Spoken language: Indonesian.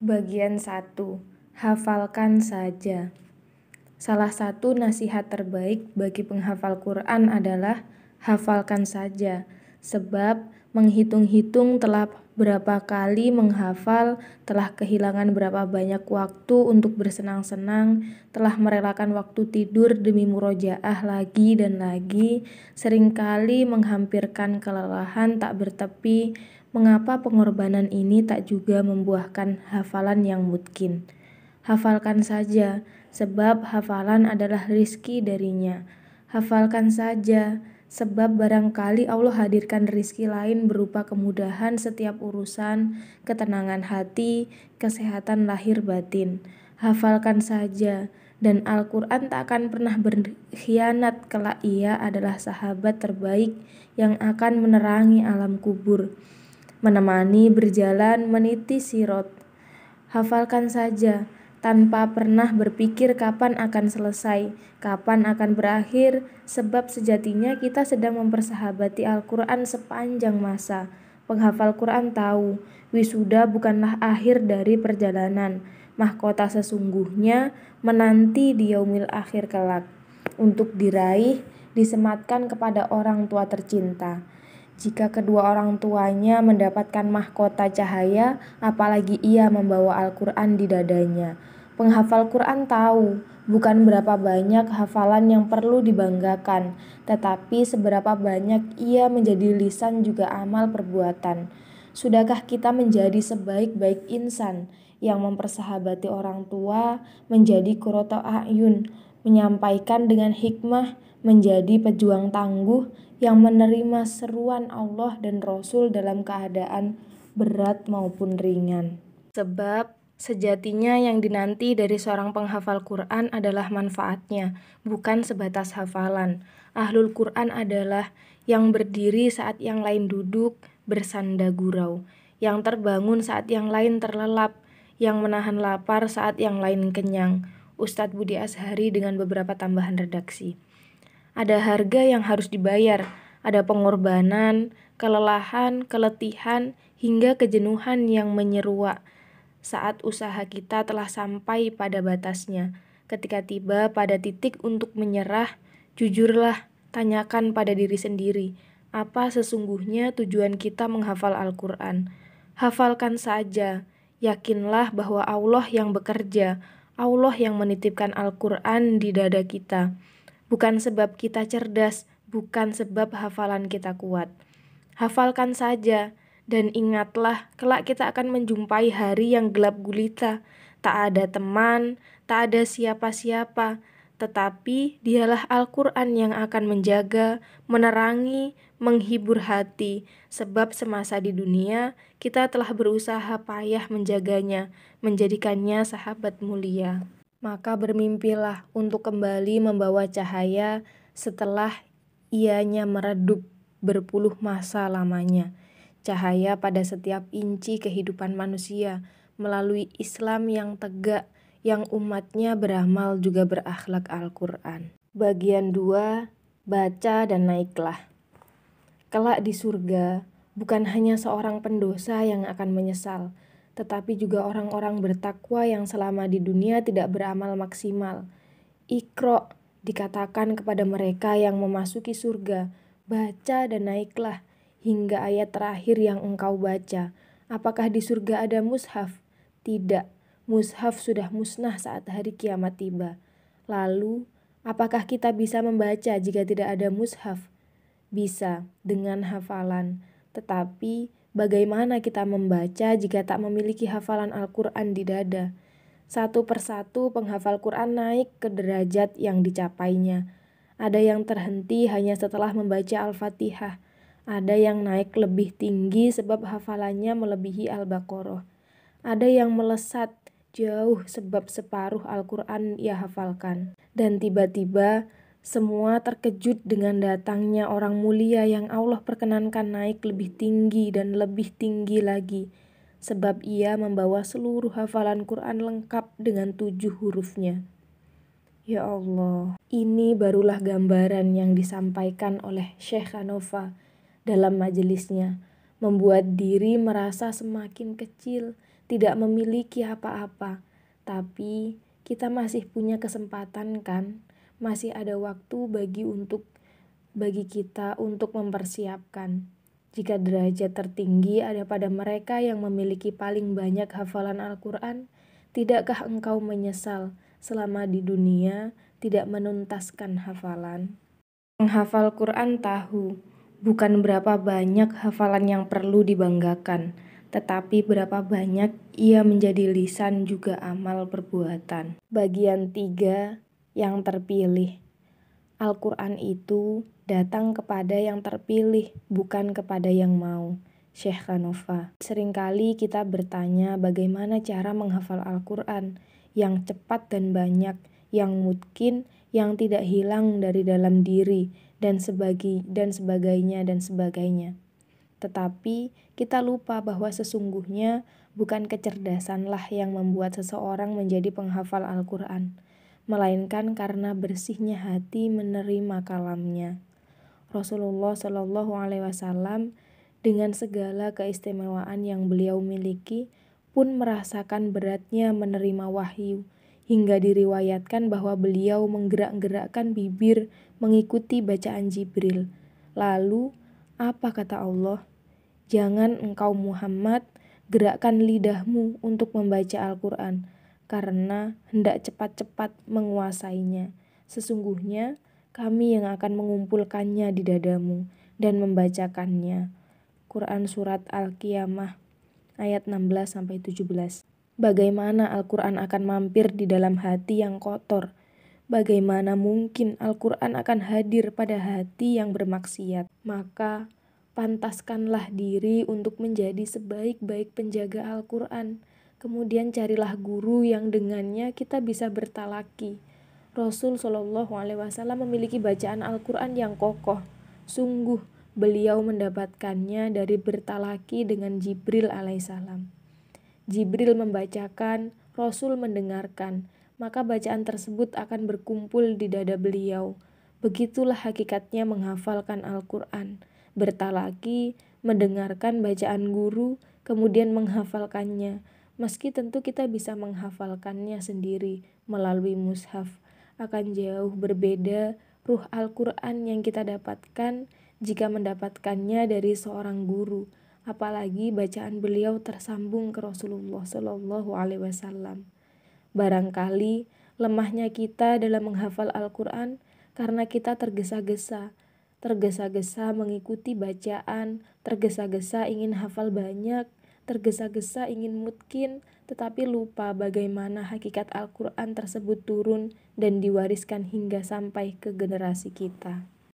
Bagian 1. Hafalkan saja. Salah satu nasihat terbaik bagi penghafal Quran adalah hafalkan saja. Sebab menghitung-hitung telah berapa kali menghafal, telah kehilangan berapa banyak waktu untuk bersenang-senang, telah merelakan waktu tidur demi murojaah lagi dan lagi, seringkali menghampirkan kelelahan tak bertepi. Mengapa pengorbanan ini tak juga membuahkan hafalan yang mungkin? Hafalkan saja, sebab hafalan adalah rizki darinya. Hafalkan saja, sebab barangkali Allah hadirkan rizki lain berupa kemudahan setiap urusan, ketenangan hati, kesehatan lahir batin. Hafalkan saja, dan Al-Quran tak akan pernah berkhianat kelak ia adalah sahabat terbaik yang akan menerangi alam kubur, menemani berjalan meniti sirot. Hafalkan saja, tanpa pernah berpikir kapan akan selesai, kapan akan berakhir, sebab sejatinya kita sedang mempersahabati Al-Quran sepanjang masa. Penghafal Quran tahu, wisuda bukanlah akhir dari perjalanan, mahkota sesungguhnya menanti di yaumil akhir kelak. Untuk diraih, disematkan kepada orang tua tercinta. Jika kedua orang tuanya mendapatkan mahkota cahaya, apalagi ia membawa Al-Quran di dadanya. Penghafal Quran tahu, bukan berapa banyak hafalan yang perlu dibanggakan, tetapi seberapa banyak ia menjadi lisan juga amal perbuatan. Sudahkah kita menjadi sebaik-baik insan yang mempersahabati orang tua, menjadi qurratu a'yun, menyampaikan dengan hikmah, menjadi pejuang tangguh yang menerima seruan Allah dan Rasul dalam keadaan berat maupun ringan. Sebab sejatinya yang dinanti dari seorang penghafal Quran adalah manfaatnya, bukan sebatas hafalan. Ahlul Quran adalah yang berdiri saat yang lain duduk, bersanda gurau, yang terbangun saat yang lain terlelap, yang menahan lapar saat yang lain kenyang. Ustadz Budi Azhari dengan beberapa tambahan redaksi. Ada harga yang harus dibayar, ada pengorbanan, kelelahan, keletihan, hingga kejenuhan yang menyeruak saat usaha kita telah sampai pada batasnya. Ketika tiba pada titik untuk menyerah, jujurlah, tanyakan pada diri sendiri, apa sesungguhnya tujuan kita menghafal Al-Quran? Hafalkan saja, yakinlah bahwa Allah yang bekerja, Allah yang menitipkan Al-Quran di dada kita. Bukan sebab kita cerdas, bukan sebab hafalan kita kuat. Hafalkan saja, dan ingatlah kelak kita akan menjumpai hari yang gelap gulita. Tak ada teman, tak ada siapa-siapa, tetapi dialah Al-Quran yang akan menjaga, menerangi, menghibur hati. Sebab semasa di dunia, kita telah berusaha payah menjaganya, menjadikannya sahabat mulia. Maka bermimpilah untuk kembali membawa cahaya setelah ianya meredup berpuluh masa lamanya. Cahaya pada setiap inci kehidupan manusia melalui Islam yang tegak, yang umatnya beramal juga berakhlak Al-Quran. Bagian 2, baca dan naiklah. Kelak di surga, bukan hanya seorang pendosa yang akan menyesal, tetapi juga orang-orang bertakwa yang selama di dunia tidak beramal maksimal. Iqra dikatakan kepada mereka yang memasuki surga, baca dan naiklah hingga ayat terakhir yang engkau baca. Apakah di surga ada mushaf? Tidak, mushaf sudah musnah saat hari kiamat tiba. Lalu, apakah kita bisa membaca jika tidak ada mushaf? Bisa, dengan hafalan. Tetapi, bagaimana kita membaca jika tak memiliki hafalan Al-Quran di dada? Satu persatu penghafal Quran naik ke derajat yang dicapainya. Ada yang terhenti hanya setelah membaca Al-Fatihah. Ada yang naik lebih tinggi sebab hafalannya melebihi Al-Baqarah. Ada yang melesat jauh sebab separuh Al-Quran ia hafalkan. Dan tiba-tiba semua terkejut dengan datangnya orang mulia yang Allah perkenankan naik lebih tinggi dan lebih tinggi lagi, sebab ia membawa seluruh hafalan Quran lengkap dengan 7 hurufnya. Ya Allah, ini barulah gambaran yang disampaikan oleh Syekh Hanafa dalam majelisnya, membuat diri merasa semakin kecil, tidak memiliki apa-apa, tapi kita masih punya kesempatan kan? Masih ada waktu bagi kita untuk mempersiapkan. Jika derajat tertinggi ada pada mereka yang memiliki paling banyak hafalan Al-Quran, tidakkah engkau menyesal selama di dunia tidak menuntaskan hafalan? Menghafal Quran tahu, bukan berapa banyak hafalan yang perlu dibanggakan, tetapi berapa banyak ia menjadi lisan juga amal perbuatan. Bagian 3 yang terpilih. Al-Quran itu datang kepada yang terpilih, bukan kepada yang mau. Syekh Khanova. Seringkali kita bertanya bagaimana cara menghafal Al-Quran yang cepat dan banyak, yang mungkin, yang tidak hilang dari dalam diri, dan sebagainya. Tetapi kita lupa bahwa sesungguhnya bukan kecerdasanlah yang membuat seseorang menjadi penghafal Al-Quran, melainkan karena bersihnya hati menerima kalamnya. Rasulullah Shallallahu Alaihi Wasallam dengan segala keistimewaan yang beliau miliki pun merasakan beratnya menerima wahyu, hingga diriwayatkan bahwa beliau menggerak-gerakkan bibir mengikuti bacaan Jibril. Lalu apa kata Allah? Jangan engkau Muhammad gerakkan lidahmu untuk membaca Al-Quran, karena hendak cepat-cepat menguasainya. Sesungguhnya kami yang akan mengumpulkannya di dadamu dan membacakannya. Quran Surat Al-Qiyamah ayat 16-17. Bagaimana Al-Quran akan mampir di dalam hati yang kotor? Bagaimana mungkin Al-Quran akan hadir pada hati yang bermaksiat? Maka pantaskanlah diri untuk menjadi sebaik-baik penjaga Al-Quran. Kemudian carilah guru yang dengannya kita bisa bertalaki. Rasul Shallallahu Alaihi Wasallam memiliki bacaan Al-Quran yang kokoh. Sungguh beliau mendapatkannya dari bertalaki dengan Jibril alaihissalam. Jibril membacakan, Rasul mendengarkan, maka bacaan tersebut akan berkumpul di dada beliau. Begitulah hakikatnya menghafalkan Al-Quran. Bertalaki, mendengarkan bacaan guru, kemudian menghafalkannya. Meski tentu kita bisa menghafalkannya sendiri melalui mushaf, akan jauh berbeda ruh Al-Quran yang kita dapatkan jika mendapatkannya dari seorang guru. Apalagi bacaan beliau tersambung ke Rasulullah Shallallahu Alaihi Wasallam. Barangkali lemahnya kita dalam menghafal Al-Quran karena kita tergesa-gesa mengikuti bacaan, tergesa-gesa ingin hafal banyak, tergesa-gesa ingin mungkin, tetapi lupa bagaimana hakikat Al-Quran tersebut turun dan diwariskan hingga sampai ke generasi kita.